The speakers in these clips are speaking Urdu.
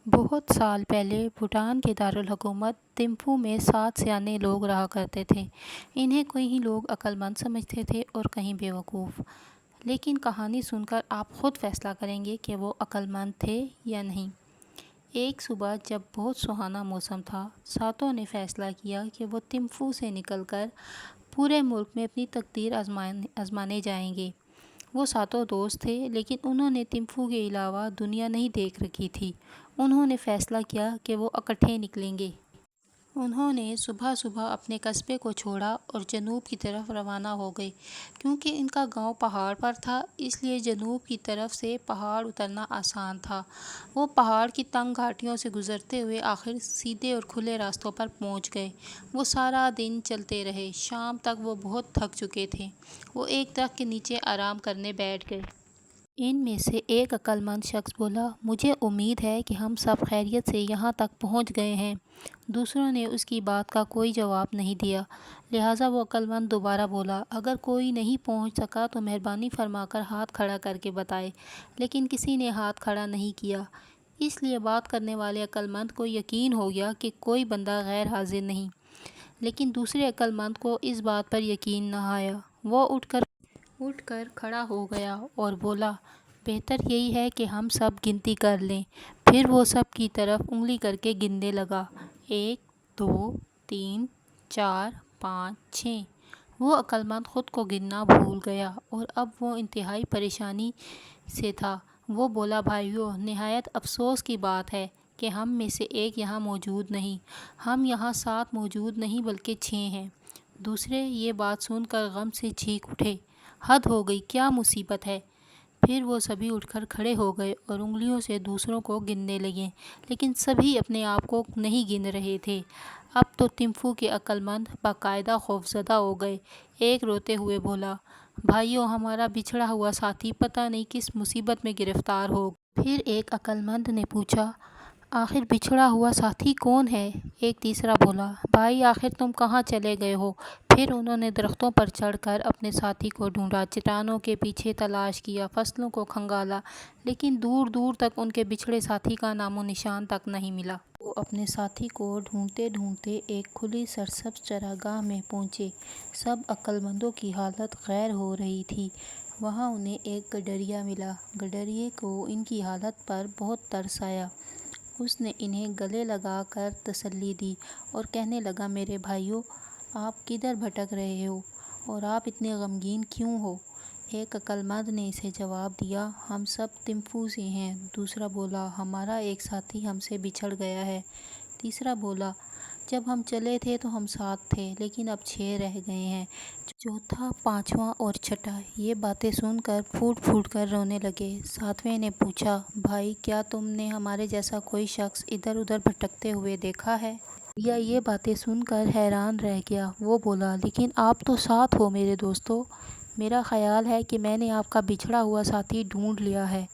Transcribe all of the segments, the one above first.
بہت سال پہلے بھوٹان کے دارالحکومت تھمپو میں 7 سیانے لوگ رہا کرتے تھے۔ انہیں کہیں لوگ عقل مند سمجھتے تھے اور کہیں بیوقوف، لیکن کہانی سن کر آپ خود فیصلہ کریں گے کہ وہ عقل مند تھے یا نہیں۔ ایک صبح جب بہت سہانا موسم تھا، ساتوں نے فیصلہ کیا کہ وہ تھمپو سے نکل کر پورے ملک میں اپنی تقدیر آزمانے جائیں گے۔ وہ ساتوں دوست تھے، لیکن انہوں نے تھمپو کے علاوہ دنیا نہیں دیکھ رکھی تھی۔ انہوں نے فیصلہ کیا کہ وہ اکٹھے نکلیں گے۔ انہوں نے صبح صبح اپنے قصبے کو چھوڑا اور جنوب کی طرف روانہ ہو گئے۔ کیونکہ ان کا گاؤں پہاڑ پر تھا، اس لیے جنوب کی طرف سے پہاڑ اترنا آسان تھا۔ وہ پہاڑ کی تنگ گھاٹیوں سے گزرتے ہوئے آخر سیدھے اور کھلے راستوں پر پہنچ گئے۔ وہ سارا دن چلتے رہے۔ شام تک وہ بہت تھک چکے تھے۔ وہ ایک درخت کے نیچے آرام کرنے بیٹھ گئے۔ ان میں سے ایک عقل مند شخص بولا، مجھے امید ہے کہ ہم سب خیریت سے یہاں تک پہنچ گئے ہیں۔ دوسروں نے اس کی بات کا کوئی جواب نہیں دیا، لہٰذا وہ عقل مند دوبارہ بولا، اگر کوئی نہیں پہنچ سکا تو مہربانی فرما کر ہاتھ کھڑا کر کے بتائے۔ لیکن کسی نے ہاتھ کھڑا نہیں کیا۔ اس لیے بات کرنے والے عقل مند کو یقین ہو گیا کہ کوئی بندہ غیر حاضر نہیں، لیکن دوسرے عقل مند کو اس بات پر یقین نہ آیا۔ وہ اٹھ کر کھڑا ہو گیا اور بولا، بہتر یہی ہے کہ ہم سب گنتی کر لیں۔ پھر وہ سب کی طرف انگلی کر کے گننے لگا، 1 2 3 4 5 6۔ وہ عقل مند خود کو گننا بھول گیا اور اب وہ انتہائی پریشانی سے تھا۔ وہ بولا، بھائیو، نہایت افسوس کی بات ہے کہ ہم میں سے ایک یہاں موجود نہیں۔ ہم یہاں 7 موجود نہیں بلکہ 6 ہیں۔ دوسرے یہ بات سن کر غم سے چیخ اٹھے، حد ہو گئی، کیا مصیبت ہے؟ پھر وہ سبھی اٹھ کر کھڑے ہو گئے اور انگلیوں سے دوسروں کو گننے لگے، لیکن سبھی اپنے آپ کو نہیں گن رہے تھے۔ اب تو تھمپو کے عقل مند باقاعدہ خوفزدہ ہو گئے۔ ایک روتے ہوئے بولا، بھائیو، ہمارا بچھڑا ہوا ساتھی پتہ نہیں کس مصیبت میں گرفتار ہو گیا۔ پھر ایک عقل مند نے پوچھا، آخر بچھڑا ہوا ساتھی کون ہے؟ ایک تیسرا بولا، بھائی، آخر تم کہاں چلے گئے ہو؟ پھر انہوں نے درختوں پر چڑھ کر اپنے ساتھی کو ڈھونڈا، چٹانوں کے پیچھے تلاش کیا، فصلوں کو کھنگالا، لیکن دور دور تک ان کے بچھڑے ساتھی کا نام و نشان تک نہیں ملا۔ وہ اپنے ساتھی کو ڈھونڈتے ڈھونڈتے ایک کھلی سرسبز چراگاہ میں پہنچے۔ سب عقل مندوں کی حالت خیر ہو رہی تھی۔ وہاں انہیں ایک گڈریا ملا۔ گڈریے کو ان کی حالت پر بہت ترس آیا۔ اس نے انہیں گلے لگا کر تسلی دی اور کہنے لگا، میرے بھائیو، آپ کدھر بھٹک رہے ہو اور آپ اتنے غمگین کیوں ہو؟ ایک عقل مند نے اسے جواب دیا، ہم سب تھمپو سے ہیں۔ دوسرا بولا، ہمارا ایک ساتھی ہم سے بچھڑ گیا ہے۔ تیسرا بولا، جب ہم چلے تھے تو ہم 7 تھے، لیکن اب 6 رہ گئے ہیں۔ چوتھا، پانچواں اور چھٹا یہ باتیں سن کر پھوٹ پھوٹ کر رونے لگے۔ ساتویں نے پوچھا، بھائی، کیا تم نے ہمارے جیسا کوئی شخص ادھر ادھر بھٹکتے ہوئے دیکھا ہے؟ یہ باتیں سن کر حیران رہ گیا۔ وہ بولا، لیکن آپ تو 7 ہو میرے دوستو۔ میرا خیال ہے کہ میں نے آپ کا بچھڑا ہوا ساتھی ڈھونڈ لیا ہے۔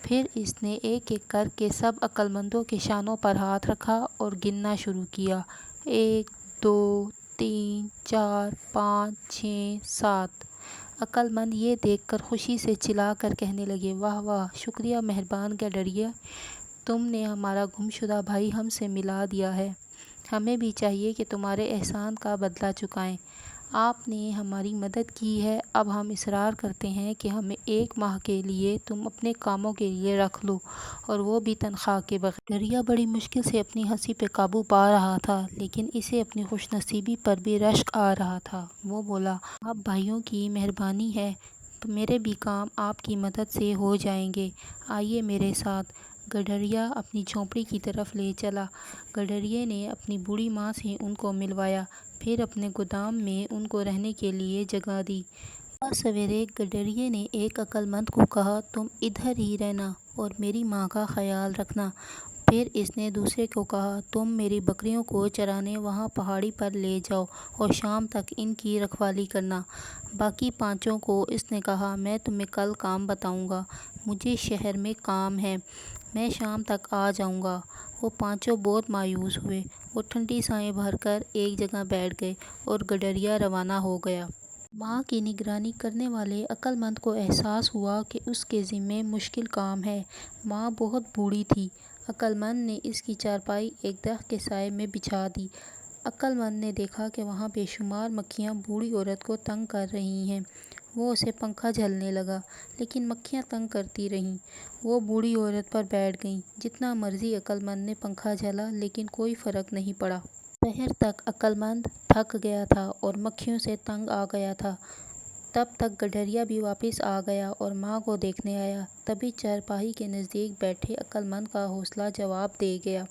پھر اس نے ایک ایک کر کے سب عقل مندوں کے شانوں پر ہاتھ رکھا اور گننا شروع کیا، 1 2 3 4 5 6 7۔ عقل مند یہ دیکھ کر خوشی سے چلا کر کہنے لگے، واہ واہ، شکریہ مہربان گڈریے، تم نے ہمارا گمشدہ بھائی ہم سے ملا دیا ہے۔ ہمیں بھی چاہیے کہ تمہارے احسان کا بدلہ چکائیں۔ آپ نے ہماری مدد کی ہے، اب ہم اصرار کرتے ہیں کہ ہمیں 1 ماہ کے لیے تم اپنے کاموں کے لیے رکھ لو، اور وہ بھی تنخواہ کے بغیر۔ گڈریا بڑی مشکل سے اپنی ہنسی پہ قابو پا رہا تھا، لیکن اسے اپنی خوش نصیبی پر بھی رشک آ رہا تھا۔ وہ بولا، آپ بھائیوں کی مہربانی ہے، میرے بھی کام آپ کی مدد سے ہو جائیں گے، آئیے میرے ساتھ۔ گڈریا اپنی جھونپڑی کی طرف لے چلا۔ گڈریے نے اپنی بوڑھی ماں سے ان کو ملوایا، پھر اپنے گودام میں ان کو رہنے کے لیے جگہ دی۔ صبح سویرے گڈریے نے ایک عقل مند کو کہا، تم ادھر ہی رہنا اور میری ماں کا خیال رکھنا۔ پھر اس نے دوسرے کو کہا، تم میری بکریوں کو چرانے وہاں پہاڑی پر لے جاؤ اور شام تک ان کی رکھوالی کرنا۔ باقی 5 کو اس نے کہا، میں تمہیں کل کام بتاؤں گا، مجھے شہر میں کام ہے، میں شام تک آ جاؤں گا۔ وہ 5 بہت مایوس ہوئے۔ وہ ٹھنڈی سائیں بھر کر ایک جگہ بیٹھ گئے اور گڈریا روانہ ہو گیا۔ ماں کی نگرانی کرنے والے عقل مند کو احساس ہوا کہ اس کے ذمے مشکل کام ہے۔ ماں بہت بوڑھی تھی۔ عقلمند نے اس کی چارپائی ایک درخت کے سائے میں بچھا دی۔ عقلمند نے دیکھا کہ وہاں بے شمار مکھیاں بوڑھی عورت کو تنگ کر رہی ہیں۔ وہ اسے پنکھا جھلنے لگا، لیکن مکھیاں تنگ کرتی رہیں۔ وہ بوڑھی عورت پر بیٹھ گئیں۔ جتنا مرضی عقلمند نے پنکھا جھلا لیکن کوئی فرق نہیں پڑا۔ دوپہر تک عقلمند تھک گیا تھا اور مکھیوں سے تنگ آ گیا تھا۔ تب تک گڈریا بھی واپس آ گیا اور ماں کو دیکھنے آیا۔ تبھی چارپائی کے نزدیک بیٹھے عقلمند کا حوصلہ جواب دے گیا۔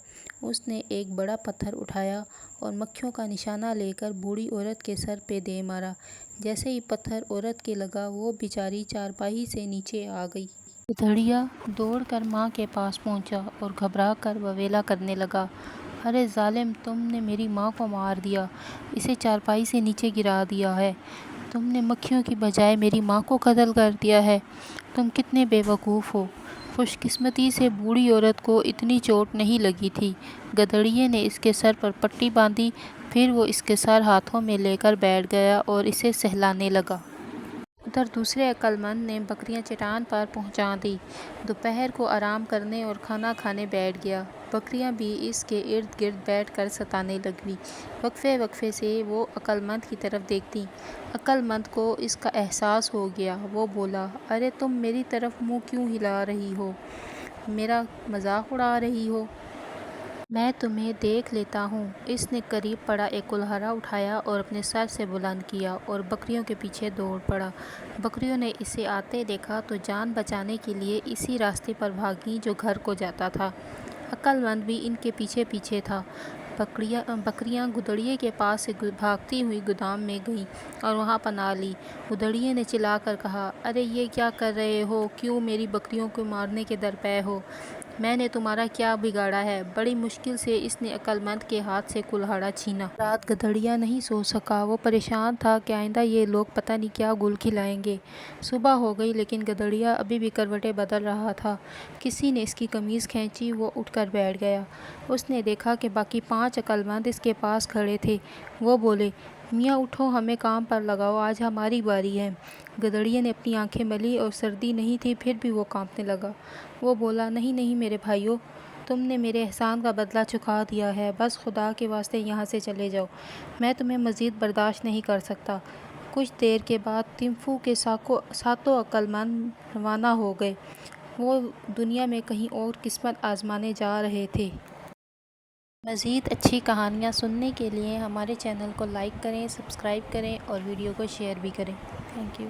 اس نے ایک بڑا پتھر اٹھایا اور مکھیوں کا نشانہ لے کر بوڑھی عورت کے سر پہ دے مارا۔ جیسے ہی پتھر عورت کے لگا، وہ بیچاری چارپائی سے نیچے آ گئی۔ گدھڑیا دوڑ کر ماں کے پاس پہنچا اور گھبرا کر وویلا کرنے لگا، ارے ظالم، تم نے میری ماں کو مار دیا، اسے چارپائی سے نیچے گرا دیا ہے۔ تم نے مکھیوں کی بجائے میری ماں کو قتل کر دیا ہے۔ تم کتنے بے وقوف ہو۔ خوش قسمتی سے بوڑھی عورت کو اتنی چوٹ نہیں لگی تھی۔ گدھڑیے نے اس کے سر پر پٹی باندھی، پھر وہ اس کے سر ہاتھوں میں لے کر بیٹھ گیا اور اسے سہلانے لگا۔ ادھر دوسرے عقلمند نے بکریاں چٹان پر پہنچا دیں۔ دوپہر کو آرام کرنے اور کھانا کھانے بیٹھ گیا۔ بکریاں بھی اس کے ارد گرد بیٹھ کر ستانے لگیں۔ وقفے وقفے سے وہ عقلمند کی طرف دیکھتیں۔ عقلمند کو اس کا احساس ہو گیا۔ وہ بولا، ارے تم میری طرف منہ کیوں ہلا رہی ہو؟ میرا مذاق اڑا رہی ہو؟ میں تمہیں دیکھ لیتا ہوں۔ اس نے قریب پڑا ایک کلہاڑا اٹھایا اور اپنے سر سے بلند کیا اور بکریوں کے پیچھے دوڑ پڑا۔ بکریوں نے اسے آتے دیکھا تو جان بچانے کے لیے اسی راستے پر بھاگیں جو گھر کو جاتا تھا۔ عقلمند بھی ان کے پیچھے پیچھے تھا۔ بکریاں گدڑیے کے پاس سے بھاگتی ہوئی گودام میں گئیں اور وہاں پناہ لی۔ گدڑیے نے چلا کر کہا، ارے یہ کیا کر رہے ہو؟ کیوں میری بکریوں کو مارنے کے درپے ہو؟ میں نے تمہارا کیا بگاڑا ہے؟ بڑی مشکل سے اس نے عقلمند کے ہاتھ سے کلہاڑا چھینا۔ رات گدھڑیا نہیں سو سکا۔ وہ پریشان تھا کہ آئندہ یہ لوگ پتہ نہیں کیا گل کھلائیں گے۔ صبح ہو گئی لیکن گدھڑیا ابھی بھی کروٹیں بدل رہا تھا۔ کسی نے اس کی قمیض کھینچی۔ وہ اٹھ کر بیٹھ گیا۔ اس نے دیکھا کہ باقی 5 عقلمند اس کے پاس کھڑے تھے۔ وہ بولے، میاں اٹھو، ہمیں کام پر لگاؤ، آج ہماری باری ہے۔ گدھڑیے نے اپنی آنکھیں ملی اور سردی نہیں تھی پھر بھی وہ کانپنے لگا۔ وہ بولا، نہیں نہیں میرے بھائیو، تم نے میرے احسان کا بدلہ چکا دیا ہے، بس خدا کے واسطے یہاں سے چلے جاؤ، میں تمہیں مزید برداشت نہیں کر سکتا۔ کچھ دیر کے بعد تمفو کے 7 عقلمند روانہ ہو گئے۔ وہ دنیا میں کہیں اور قسمت آزمانے جا رہے تھے۔ مزید اچھی کہانیاں سننے کے لیے ہمارے چینل کو لائک کریں، سبسکرائب کریں اور ویڈیو کو شیئر بھی کریں۔ Thank you.